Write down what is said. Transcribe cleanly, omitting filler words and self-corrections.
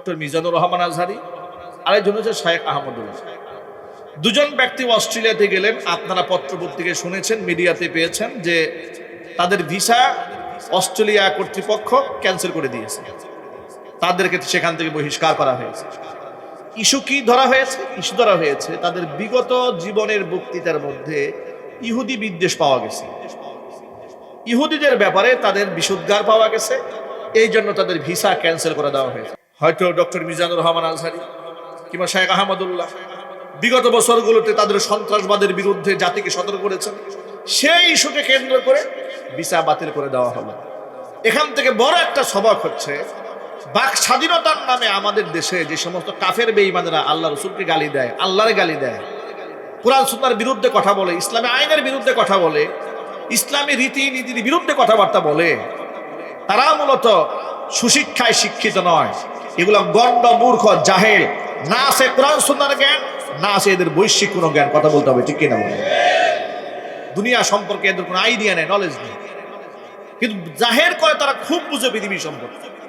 Doctor Mizanur Rahman Azhari, আরেকজন হচ্ছে শায়েখ আহমদুল্লাহ। দুজন ব্যক্তি অস্ট্রেলিয়াতে গেলেন। আপনারা পত্রপত্রিকায় শুনেছেন, মিডিয়াতে পেয়েছেন যে তাদের ভিসা অস্ট্রেলিয়া কর্তৃপক্ষ ক্যান্সেল করে দিয়েছে, তাদেরকে সেখান থেকে বহিষ্কার করা হয়েছে। ইস্যু কি ধরা হয়েছে? ইস্যু ধরা হয়েছে তাদের বিগত জীবনের বক্তৃতার মধ্যে ইহুদি বিদ্বেষ পাওয়া গেছে, ইহুদিদের ব্যাপারে তাদের বিশুদ্ধার পাওয়া গেছে, এই জন্য তাদের ভিসা ক্যান্সেল করে দেওয়া হয়েছে। হয়তো ডক্টর মিজানুর রহমান আজহারি কিংবা শায়েখ আহমদুল্লাহ বিগত বছরগুলোতে তাদের সন্ত্রাসবাদের বিরুদ্ধে জাতিকে সতর্ক করেছেন, সেই ইস্যুকে কেন্দ্র করে ভিসা বাতিল করে দেওয়া হলো। এখান থেকে বড় একটা সবক হচ্ছে, বাক স্বাধীনতার নামে আমাদের দেশে যে সমস্ত কাফের বেঈমানেরা আল্লাহ রসুলকে গালি দেয়, আল্লাহর গালি দেয়, কোরআন সুন্নাহর বিরুদ্ধে কথা বলে, ইসলামী আইনের বিরুদ্ধে কথা বলে, ইসলামী রীতিনীতির বিরুদ্ধে কথাবার্তা বলে, তারা মূলত সুশিক্ষায় শিক্ষিত নয়। এগুলো গণ্ড, মূর্খ, জাহেল, না আছে কোরআন সুন্নাহর জ্ঞান, না আছে এদের বৈশ্বিক কোনো জ্ঞান। কথা বলতে হবে, ঠিক কিনা বলে? দুনিয়া সম্পর্কে এদের কোনো আইডিয়া নেই, নলেজ নেই, কিন্তু জাহের করে তারা খুব বুঝে পৃথিবী সম্পর্কে।